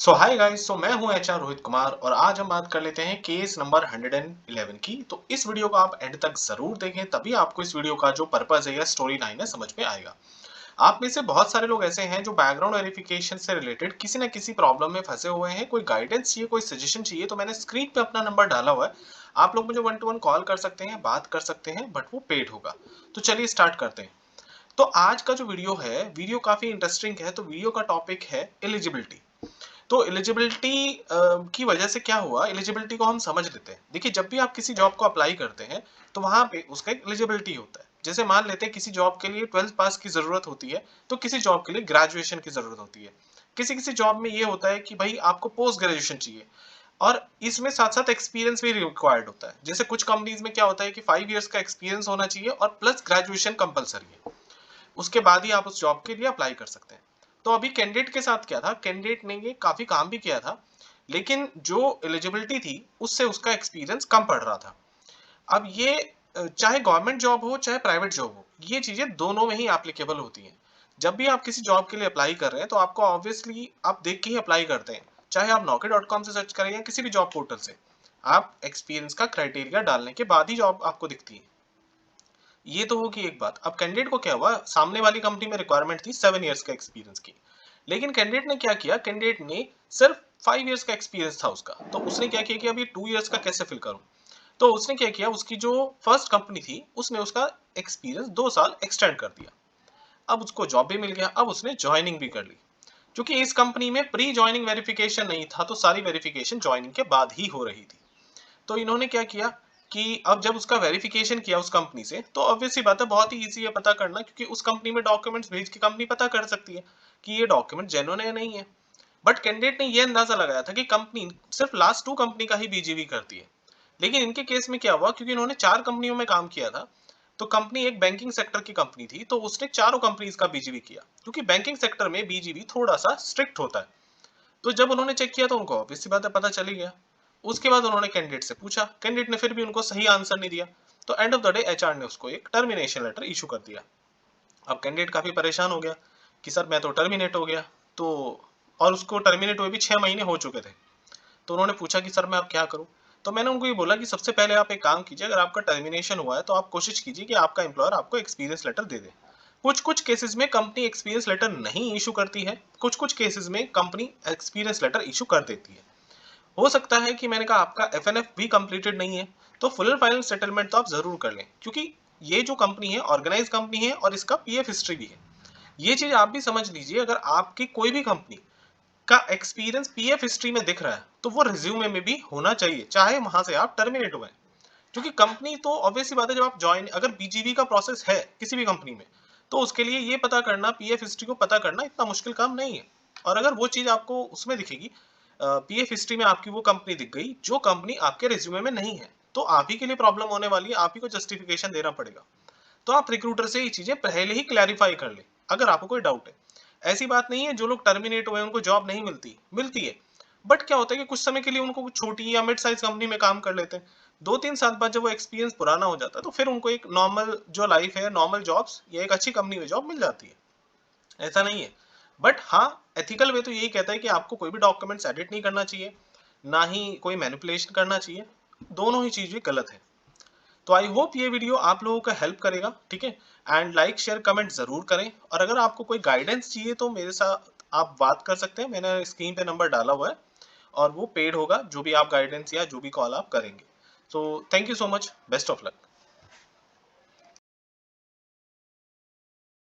सो hi guys, मैं हूं HR Rohit Kumar और आज हम बात कर लेते हैं केस नंबर 111 की। तो इस वीडियो को आप एंड तक जरूर देखें, तभी आपको इस वीडियो का जो पर्पस है या स्टोरी लाइन है समझ में आएगा। आप में से बहुत सारे लोग ऐसे हैं जो बैकग्राउंड वेरिफिकेशन से रिलेटेड किसी न किसी प्रॉब्लम में फंसे हुए हैं। कोई गाइडेंस चाहिए, कोई सजेशन चाहिए, तो मैंने स्क्रीन पे अपना नंबर डाला हुआ है। आप लोग मुझे 1 to 1 कॉल कर सकते हैं, बात कर सकते हैं, बट वो पेड होगा। तो चलिए स्टार्ट करते हैं। तो आज का जो वीडियो है, वीडियो काफी इंटरेस्टिंग है। तो वीडियो का टॉपिक है एलिजिबिलिटी। तो एलिजिबिलिटी की वजह से क्या हुआ, एलिजिबिलिटी को हम समझ लेते हैं। देखिए, जब भी आप किसी जॉब को अप्लाई करते हैं तो वहां पे उसका एक एलिजिबिलिटी होता है। जैसे मान लेते हैं किसी जॉब के लिए 12th पास की जरूरत होती है, तो किसी जॉब के लिए ग्रेजुएशन की जरूरत होती है। किसी किसी जॉब में ये होता है कि भाई आपको पोस्ट ग्रेजुएशन चाहिए, और इसमें साथ साथ एक्सपीरियंस भी रिक्वायर्ड होता है। जैसे कुछ कंपनीज में क्या होता है कि 5 years का एक्सपीरियंस होना चाहिए और प्लस ग्रेजुएशन कंपलसरी है। उसके बाद ही आप उस जॉब के लिए अप्लाई कर सकते हैं। तो अभी कैंडिडेट के साथ क्या था, कैंडिडेट ने ये काफी काम भी किया था, लेकिन जो एलिजिबिलिटी थी उससे उसका एक्सपीरियंस कम पड़ रहा था। अब ये चाहे गवर्नमेंट जॉब हो चाहे प्राइवेट जॉब हो, ये चीजें दोनों में ही एप्लीकेबल होती हैं। जब भी आप किसी जॉब के लिए अप्लाई कर रहे हैं तो आपको ऑब्वियसली आप देख के ही अप्लाई करते हैं। चाहे आप naukri.com से सर्च करें या किसी भी जॉब पोर्टल से, आप एक्सपीरियंस का क्राइटेरिया डालने के बाद ही जॉब आपको दिखती है। ये तो होगी एक बात। अब कैंडिडेट को क्या हुआ, सामने वाली कंपनी में रिक्वायरमेंट थी 7 years का एक्सपीरियंस की, लेकिन कैंडिडेट ने क्या किया, कैंडिडेट ने सिर्फ 5 years का एक्सपीरियंस था उसका। तो उसने क्या किया कि अब ये 2 years का कैसे फिल करूं। तो उसने क्या किया, उसकी जो फर्स्ट कंपनी थी उसने उसका एक्सपीरियंस 2 साल एक्सटेंड कर दिया। अब उसको जॉब भी मिल गया, अब उसने ज्वाइनिंग भी कर ली। क्योंकि इस कंपनी में प्री ज्वाइनिंग वेरिफिकेशन नहीं था, तो सारी वेरिफिकेशन ज्वाइनिंग के बाद ही हो रही थी। तो इन्होंने क्या किया कि अब जब उसका वेरिफिकेशन किया उस कंपनी से, तो ऑब्वियस सी बात है, बहुत ही इजी है पता करना, क्योंकि उस कंपनी में डॉक्यूमेंट्स भेज के कंपनी पता कर सकती है कि ये डॉक्यूमेंट जेन्युइन है नहीं है। बट कैंडिडेट ने ये अंदाजा लगाया था कि कंपनी सिर्फ लास्ट 2 कंपनी का ही बीजीवी करती है। लेकिन इनके केस में क्या हुआ, क्योंकि इन्होंने 4 कंपनियों में काम किया था, तो कंपनी एक बैंकिंग सेक्टर की कंपनी थी, तो उसने चारों कंपनीज का बीजीवी किया, क्योंकि बैंकिंग सेक्टर में बीजीवी थोड़ा सा स्ट्रिक्ट होता है। तो जब उन्होंने चेक किया तो उनको ऑब्वियस सी बात है पता चली गया। उसके बाद उन्होंने कैंडिडेट से पूछा, कैंडिडेट ने फिर भी उनको सही आंसर नहीं दिया। तो end of the day HR ने उसको एक टर्मिनेशन लेटर इशू कर दिया। अब कैंडिडेट काफी परेशान हो गया कि सर मैं तो टर्मिनेट हो गया। तो और उसको टर्मिनेट हुए भी 6 महीने हो चुके थे। तो उन्होंने पूछा कि सर मैं अब क्या करूं। तो मैंने उनको ये बोला कि सबसे पहले आप एक काम कीजिए, अगर आपका टर्मिनेशन हुआ है तो आप कोशिश कीजिए कि आपका एम्प्लॉयर आपको एक्सपीरियंस लेटर दे दे। कुछ कुछ केसेस में कंपनी एक्सपीरियंस लेटर नहीं इशू करती है, कुछ कुछ केसेस में कंपनी एक्सपीरियंस लेटर इशू कर देती है। हो सकता है कि मैंने कहा आपका एफएनएफ भी कंप्लीटेड नहीं है, तो फुल एंड फाइनल सेटलमेंट तो आप जरूर कर लें, क्योंकि ये जो कंपनी है ऑर्गेनाइज कंपनी है और इसका पीएफ हिस्ट्री भी है। ये चीज आप भी समझ लीजिए, अगर आपकी कोई भी कंपनी का एक्सपीरियंस पीएफ हिस्ट्री में दिख रहा है तो वो रिज्यूमे में भी होना चाहिए, चाहे वहां से आप टर्मिनेट हुए। क्योंकि कंपनी तो ऑब्वियस सी बात है, जब आप ज्वाइन, अगर बीजीवी का प्रोसेस है किसी भी कंपनी में, तो उसके लिए ये पता करना, पीएफ हिस्ट्री को पता करना इतना मुश्किल काम नहीं है। और अगर वो चीज आपको उसमें दिखेगी, पीएफ हिस्ट्री में आपकी वो कंपनी दिख गई जो कंपनी आपके रिज्यूमे में नहीं है, तो आप ही के लिए प्रॉब्लम होने वाली है, आप ही को जस्टिफिकेशन देना पड़ेगा। तो आप रिक्रूटर से ये चीजें पहले ही क्लैरिफाई कर ले, अगर आपको कोई डाउट है। ऐसी बात नहीं है जो लोग टर्मिनेट हुए उनको जॉब नहीं मिलती, मिलती है। बट क्या होता है कि कुछ समय के लिए उनको कुछ छोटी या मिड साइज कंपनी में काम कर लेते हैं। 2-3 साल बाद जब वो एक्सपीरियंस पुराना हो जाता है तो फिर उनको एक नॉर्मल जो लाइफ है, नॉर्मल जॉब्स या एक अच्छी कंपनी में जॉब मिल जाती है। ऐसा नहीं है। बट हाँ, एथिकल वे तो यही कहता है कि आपको कोई भी डॉक्यूमेंट्स एडिट नहीं करना चाहिए, ना ही कोई मैनिपुलेशन करना चाहिए। दोनों ही चीजें गलत है। तो आई होप ये वीडियो आप लोगों का हेल्प करेगा, ठीक है। एंड लाइक शेयर कमेंट जरूर करें, और अगर आपको कोई गाइडेंस चाहिए तो मेरे साथ आप बात कर सकते हैं। मैंने स्क्रीन पे नंबर डाला हुआ है, और वो पेड होगा जो भी आप गाइडेंस या जो भी कॉल आप करेंगे। So thank you so much, best of luck.